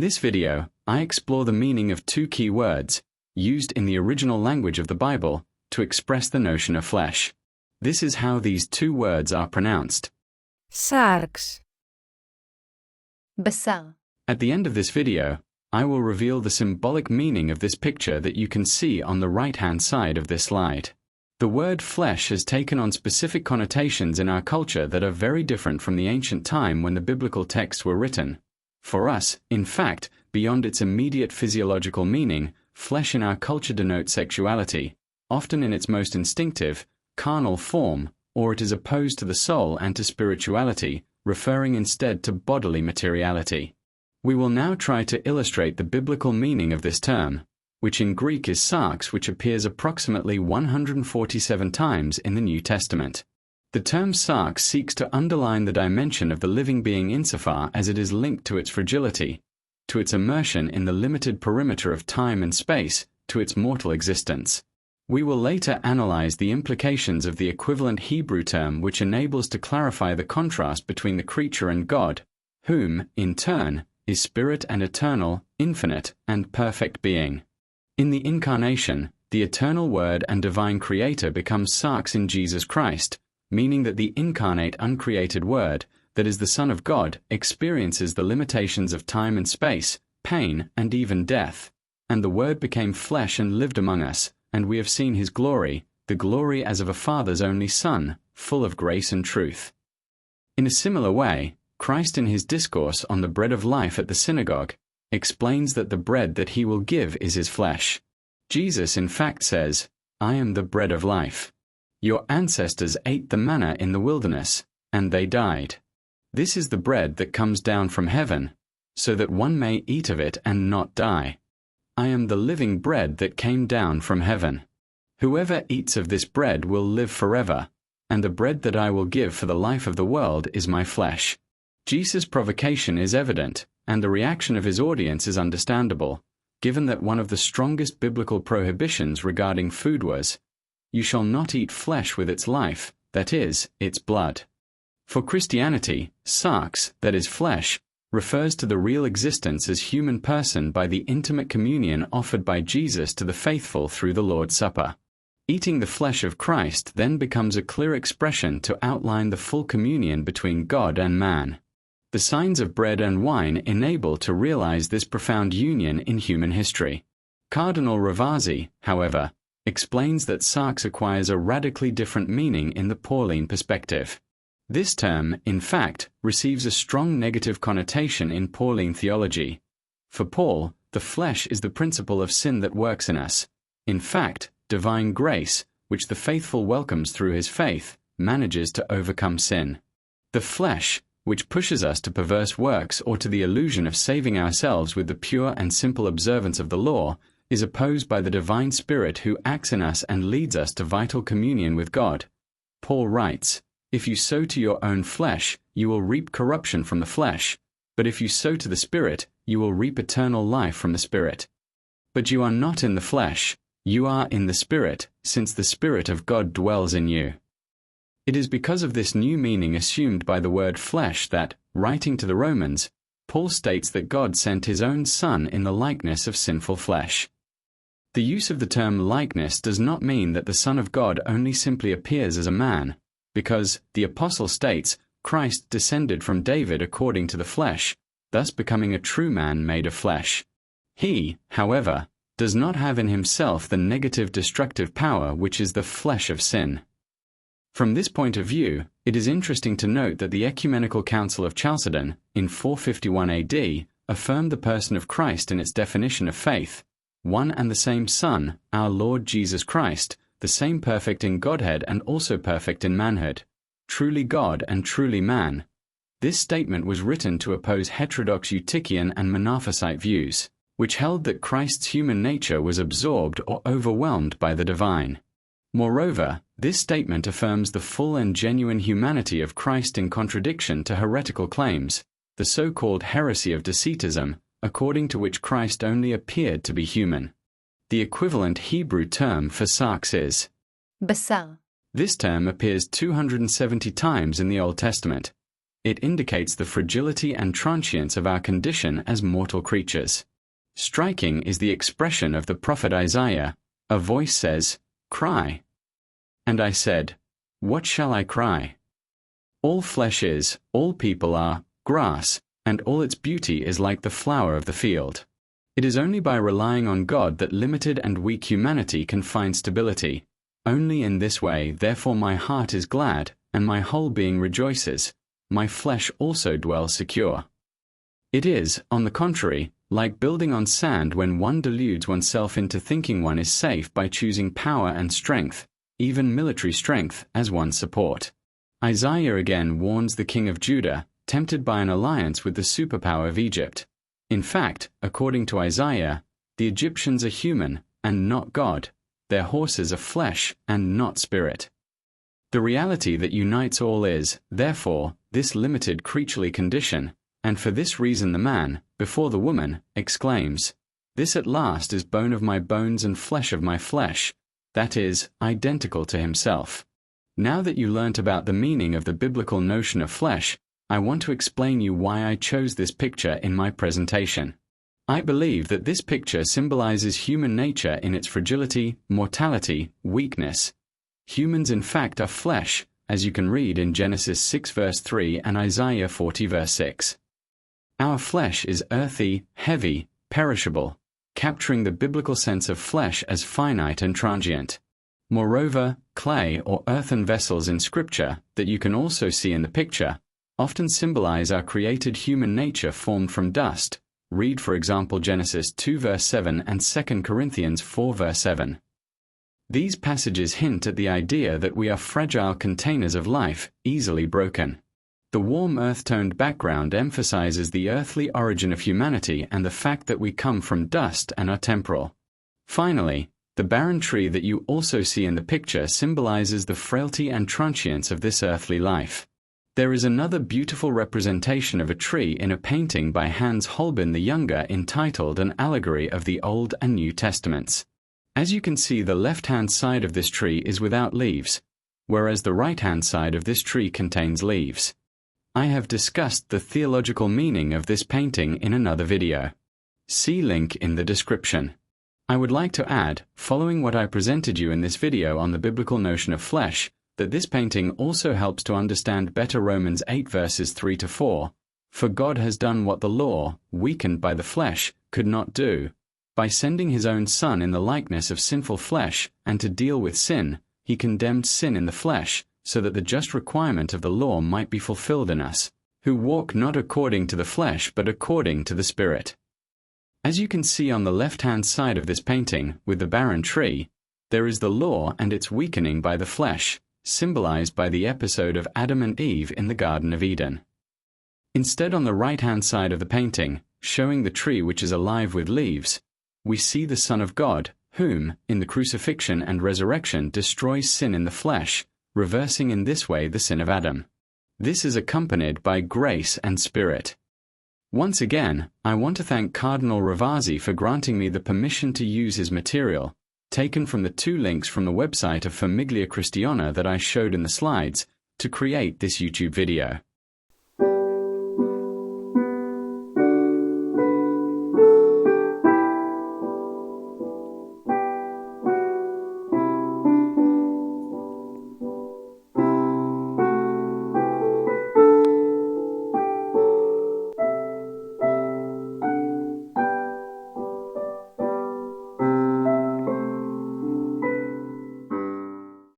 this video, I explore the meaning of two key words, used in the original language of the Bible, to express the notion of flesh. This is how these two words are pronounced. SÁRX. Basar. At the end of this video, I will reveal the symbolic meaning of this picture that you can see on the right-hand side of this slide. The word flesh has taken on specific connotations in our culture that are very different from the ancient time when the biblical texts were written. For us, in fact, beyond its immediate physiological meaning, flesh in our culture denotes sexuality, often in its most instinctive, carnal form, or it is opposed to the soul and to spirituality, referring instead to bodily materiality. We will now try to illustrate the biblical meaning of this term, which in Greek is sarx, which appears approximately 147 times in the New Testament. The term sarx seeks to underline the dimension of the living being insofar as it is linked to its fragility, to its immersion in the limited perimeter of time and space, to its mortal existence. We will later analyze the implications of the equivalent Hebrew term which enables to clarify the contrast between the creature and God, whom, in turn, is spirit and eternal, infinite, and perfect being. In the incarnation, the eternal Word and divine Creator becomes Sarx in Jesus Christ, meaning that the incarnate uncreated Word, that is the Son of God, experiences the limitations of time and space, pain, and even death. And the Word became flesh and lived among us, and we have seen His glory, the glory as of a Father's only Son, full of grace and truth. In a similar way, Christ in His discourse on the bread of life at the synagogue explains that the bread that He will give is His flesh. Jesus in fact says, "I am the bread of life. Your ancestors ate the manna in the wilderness, and they died. This is the bread that comes down from heaven, so that one may eat of it and not die. I am the living bread that came down from heaven. Whoever eats of this bread will live forever, and the bread that I will give for the life of the world is my flesh." Jesus' provocation is evident, and the reaction of His audience is understandable, given that one of the strongest biblical prohibitions regarding food was, "You shall not eat flesh with its life, that is, its blood." For Christianity, sarx, that is flesh, refers to the real existence as human person by the intimate communion offered by Jesus to the faithful through the Lord's Supper. Eating the flesh of Christ then becomes a clear expression to outline the full communion between God and man. The signs of bread and wine enable to realize this profound union in human history. Cardinal Ravasi, however, explains that sarx acquires a radically different meaning in the Pauline perspective. This term, in fact, receives a strong negative connotation in Pauline theology. For Paul, the flesh is the principle of sin that works in us. In fact, divine grace, which the faithful welcomes through his faith, manages to overcome sin. The flesh, which pushes us to perverse works or to the illusion of saving ourselves with the pure and simple observance of the law, is opposed by the divine Spirit who acts in us and leads us to vital communion with God. Paul writes, "If you sow to your own flesh, you will reap corruption from the flesh, but if you sow to the Spirit, you will reap eternal life from the Spirit. But you are not in the flesh, you are in the Spirit, since the Spirit of God dwells in you." It is because of this new meaning assumed by the word flesh that, writing to the Romans, Paul states that God sent His own Son in the likeness of sinful flesh. The use of the term likeness does not mean that the Son of God only simply appears as a man, because, the Apostle states, Christ descended from David according to the flesh, thus becoming a true man made of flesh. He, however, does not have in Himself the negative destructive power which is the flesh of sin. From this point of view, it is interesting to note that the Ecumenical Council of Chalcedon, in 451 AD, affirmed the person of Christ in its definition of faith, one and the same Son, our Lord Jesus Christ, the same perfect in Godhead and also perfect in manhood, truly God and truly man. This statement was written to oppose heterodox Eutychian and Monophysite views, which held that Christ's human nature was absorbed or overwhelmed by the divine. Moreover, this statement affirms the full and genuine humanity of Christ in contradiction to heretical claims, the so-called heresy of Docetism, according to which Christ only appeared to be human. The equivalent Hebrew term for sarx is Basar. This term appears 270 times in the Old Testament. it indicates the fragility and transience of our condition as mortal creatures. Striking is the expression of the prophet Isaiah. A voice says, "Cry." And I said, "What shall I cry? All flesh is, all people are, grass, and all its beauty is like the flower of the field." It is only by relying on God that limited and weak humanity can find stability. Only in this way, therefore, my heart is glad, and my whole being rejoices. My flesh also dwells secure. It is, on the contrary, like building on sand when one deludes oneself into thinking one is safe by choosing power and strength, even military strength, as one's support. Isaiah again warns the king of Judah, tempted by an alliance with the superpower of Egypt. In fact, according to Isaiah, the Egyptians are human, and not God. Their horses are flesh, and not spirit. The reality that unites all is, therefore, this limited creaturely condition, and for this reason the man, before the woman, exclaims, "This at last is bone of my bones and flesh of my flesh," that is, identical to himself. Now that you learnt about the meaning of the biblical notion of flesh, I want to explain you why I chose this picture in my presentation. I believe that this picture symbolizes human nature in its fragility, mortality, weakness. Humans in fact are flesh, as you can read in Genesis 6 verse 3 and Isaiah 40 verse 6. Our flesh is earthy, heavy, perishable, capturing the biblical sense of flesh as finite and transient. Moreover, clay or earthen vessels in Scripture, that you can also see in the picture, often symbolize our created human nature formed from dust. Read for example Genesis 2 verse 7 and 2 Corinthians 4 verse 7. These passages hint at the idea that we are fragile containers of life, easily broken. The warm earth-toned background emphasizes the earthly origin of humanity and the fact that we come from dust and are temporal. Finally, the barren tree that you also see in the picture symbolizes the frailty and transience of this earthly life. There is another beautiful representation of a tree in a painting by Hans Holbein the Younger entitled An Allegory of the Old and New Testaments. As you can see, the left-hand side of this tree is without leaves, whereas the right-hand side of this tree contains leaves. I have discussed the theological meaning of this painting in another video. See link in the description. I would like to add, following what I presented you in this video on the biblical notion of flesh, that this painting also helps to understand better Romans 8 verses 3 to 4. For God has done what the law, weakened by the flesh, could not do. By sending his own Son in the likeness of sinful flesh, and to deal with sin, he condemned sin in the flesh, so that the just requirement of the law might be fulfilled in us, who walk not according to the flesh but according to the Spirit. As you can see on the left-hand side of this painting, with the barren tree, there is the law and its weakening by the flesh, symbolized by the episode of Adam and Eve in the Garden of Eden. Instead, on the right-hand side of the painting, showing the tree which is alive with leaves, we see the Son of God, whom, in the crucifixion and resurrection, destroys sin in the flesh, reversing in this way the sin of Adam. This is accompanied by grace and spirit. Once again, I want to thank Cardinal Ravasi for granting me the permission to use his material, taken from the 2 links from the website of Famiglia Cristiana that I showed in the slides, to create this YouTube video.